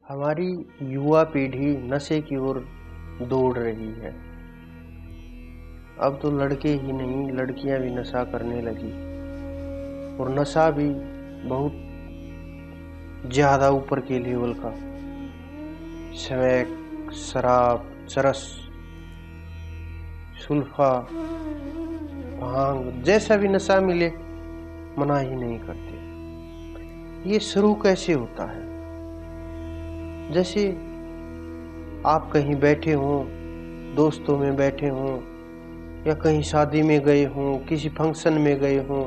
हमारी युवा पीढ़ी नशे की ओर दौड़ रही है। अब तो लड़के ही नहीं, लड़कियां भी नशा करने लगी और नशा भी बहुत ज्यादा ऊपर के लेवल का। स्मैक, शराब, चरस, सुल्फा, भांग जैसा भी नशा मिले मना ही नहीं करते। ये शुरू कैसे होता है? जैसे आप कहीं बैठे हों, दोस्तों में बैठे हों, या कहीं शादी में गए हों, किसी फंक्शन में गए हों,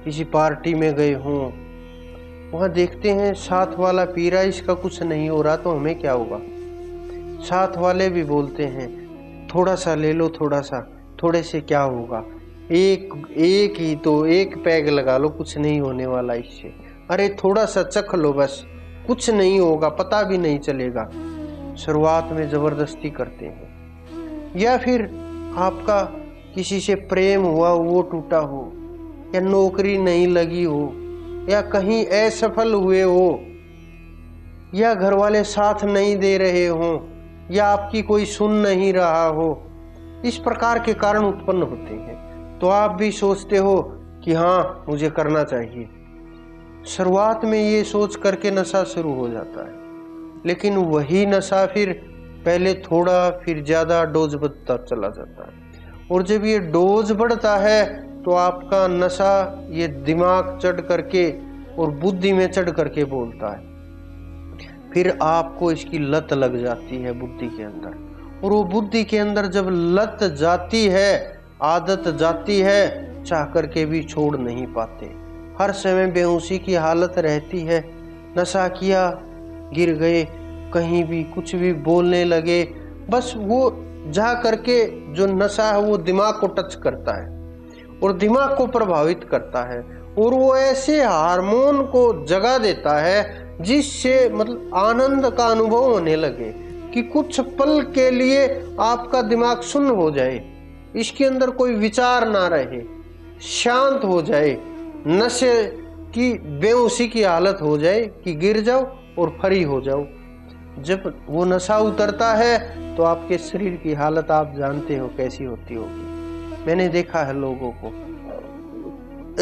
किसी पार्टी में गए हों, वहाँ देखते हैं साथ वाला पी रहा, इसका कुछ नहीं हो रहा तो हमें क्या होगा। साथ वाले भी बोलते हैं थोड़ा सा ले लो, थोड़ा सा, थोड़े से क्या होगा, एक ही तो एक पैग लगा लो, कुछ नहीं होने वाला इससे। अरे थोड़ा सा चख लो, बस कुछ नहीं होगा, पता भी नहीं चलेगा। शुरुआत में जबरदस्ती करते हैं। या फिर आपका किसी से प्रेम हुआ, वो टूटा हो, या नौकरी नहीं लगी हो, या कहीं असफल हुए हो, या घर वाले साथ नहीं दे रहे हो, या आपकी कोई सुन नहीं रहा हो, इस प्रकार के कारण उत्पन्न होते हैं। तो आप भी सोचते हो कि हाँ मुझे करना चाहिए। शुरुआत में ये सोच करके नशा शुरू हो जाता है, लेकिन वही नशा फिर पहले थोड़ा फिर ज्यादा डोज बढ़ता चला जाता है। और जब ये डोज बढ़ता है तो आपका नशा ये दिमाग चढ़ करके और बुद्धि में चढ़ करके बोलता है। फिर आपको इसकी लत लग जाती है बुद्धि के अंदर, और वो बुद्धि के अंदर जब लत जाती है, आदत जाती है, चाह करके भी छोड़ नहीं पाते। हर समय बेहोशी की हालत रहती है। नशा किया, गिर गए, कहीं भी कुछ भी बोलने लगे, बस वो जा करके जो नशा है वो दिमाग को टच करता है और दिमाग को प्रभावित करता है, और वो ऐसे हार्मोन को जगा देता है जिससे मतलब आनंद का अनुभव होने लगे कि कुछ पल के लिए आपका दिमाग शून्य हो जाए, इसके अंदर कोई विचार ना रहे, शांत हो जाए, नशे की बेहोशी की हालत हो जाए कि गिर जाओ और फ्री हो जाओ। जब वो नशा उतरता है तो आपके शरीर की हालत आप जानते हो कैसी होती होगी। मैंने देखा है लोगों को,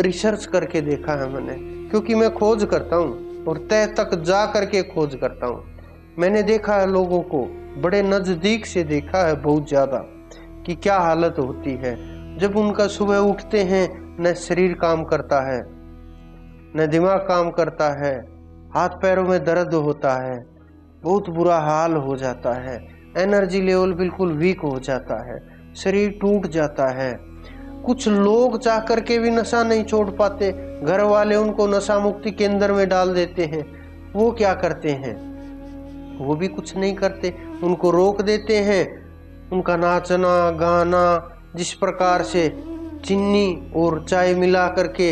रिसर्च करके देखा है मैंने, क्योंकि मैं खोज करता हूँ और तह तक जा करके खोज करता हूँ। मैंने देखा है लोगों को, बड़े नजदीक से देखा है बहुत ज्यादा, कि क्या हालत होती है जब उनका सुबह उठते हैं न शरीर काम करता है, न दिमाग काम करता है, हाथ पैरों में दर्द होता है, बहुत बुरा हाल हो जाता है, एनर्जी लेवल बिल्कुल वीक हो जाता है, शरीर टूट जाता है। कुछ लोग चाह करके भी नशा नहीं छोड़ पाते, घर वाले उनको नशा मुक्ति केंद्र में डाल देते हैं। वो क्या करते हैं? वो भी कुछ नहीं करते, उनको रोक देते हैं। उनका नाचना गाना जिस प्रकार से चीनी और चाय मिला करके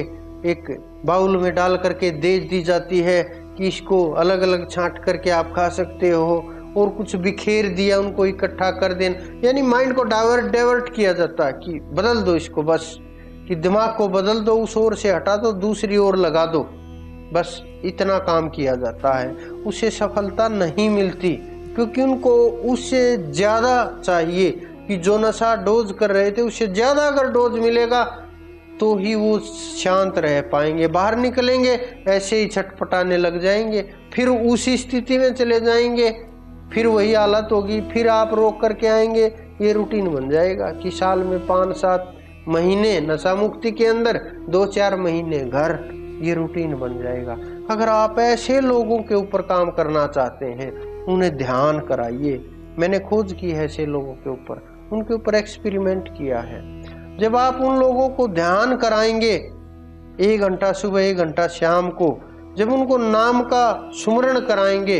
एक बाउल में डाल करके दे दी जाती है कि इसको अलग अलग छांट करके आप खा सकते हो, और कुछ बिखेर दिया, उनको इकट्ठा कर देना, यानी माइंड को डाइवर्ट किया जाता है कि बदल दो इसको, बस कि दिमाग को बदल दो, उस ओर से हटा दो, दूसरी ओर लगा दो, बस इतना काम किया जाता है। उसे सफलता नहीं मिलती, क्योंकि उनको उससे ज्यादा चाहिए कि जो नशा डोज कर रहे थे उससे ज्यादा अगर डोज मिलेगा तो ही वो शांत रह पाएंगे। बाहर निकलेंगे ऐसे ही छटपटाने लग जाएंगे, फिर उसी स्थिति में चले जाएंगे, फिर वही हालत होगी, फिर आप रोक करके आएंगे। ये रूटीन बन जाएगा कि साल में 5-7 महीने नशा मुक्ति के अंदर, 2-4 महीने घर, ये रूटीन बन जाएगा। अगर आप ऐसे लोगों के ऊपर काम करना चाहते हैं, उन्हें ध्यान कराइए। मैंने खोज की है ऐसे लोगों के ऊपर, उनके ऊपर एक्सपेरिमेंट किया है। जब आप उन लोगों को ध्यान कराएंगे 1 घंटा सुबह 1 घंटा शाम को, जब उनको नाम का सुमरण कराएंगे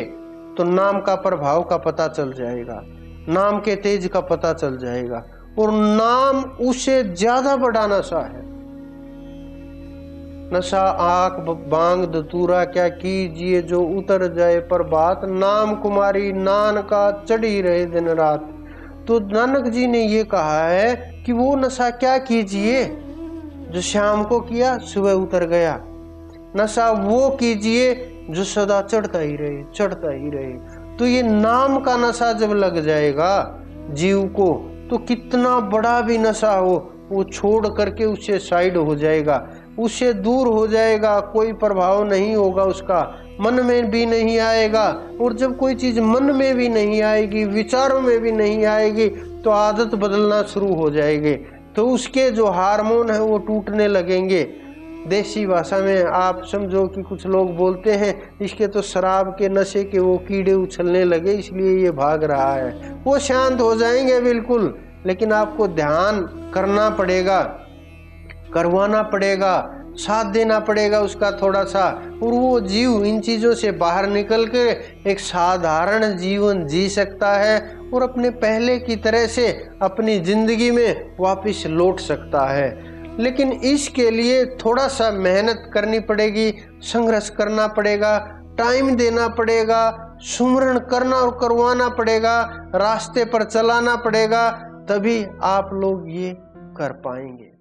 तो नाम का प्रभाव का पता चल जाएगा, नाम के तेज का पता चल जाएगा, और नाम उससे ज्यादा बड़ा नशा है। नशा आंख बांग धतूरा क्या कीजिए जो उतर जाए प्रभात, नाम कुमारी नान का चढ़ी रहे दिन रात। तो नानक जी ने ये कहा है कि वो नशा क्या कीजिए जो शाम को किया सुबह उतर गया, नशा वो कीजिए जो सदा चढ़ता ही रहे, चढ़ता ही रहे। तो ये नाम का नशा जब लग जाएगा जीव को, तो कितना बड़ा भी नशा हो वो छोड़ करके उससे साइड हो जाएगा, उससे दूर हो जाएगा, कोई प्रभाव नहीं होगा उसका, मन में भी नहीं आएगा। और जब कोई चीज मन में भी नहीं आएगी, विचारों में भी नहीं आएगी, तो आदत बदलना शुरू हो जाएगी। तो उसके जो हार्मोन है वो टूटने लगेंगे। देसी भाषा में आप समझो कि कुछ लोग बोलते हैं इसके तो शराब के नशे के वो कीड़े उछलने लगे इसलिए ये भाग रहा है। वो शांत हो जाएंगे बिल्कुल, लेकिन आपको ध्यान करना पड़ेगा, करवाना पड़ेगा, साथ देना पड़ेगा उसका थोड़ा सा। और वो जीव इन चीजों से बाहर निकल के एक साधारण जीवन जी सकता है और अपने पहले की तरह से अपनी जिंदगी में वापस लौट सकता है। लेकिन इसके लिए थोड़ा सा मेहनत करनी पड़ेगी, संघर्ष करना पड़ेगा, टाइम देना पड़ेगा, सुमरण करना और करवाना पड़ेगा, रास्ते पर चलाना पड़ेगा, तभी आप लोग ये कर पाएंगे।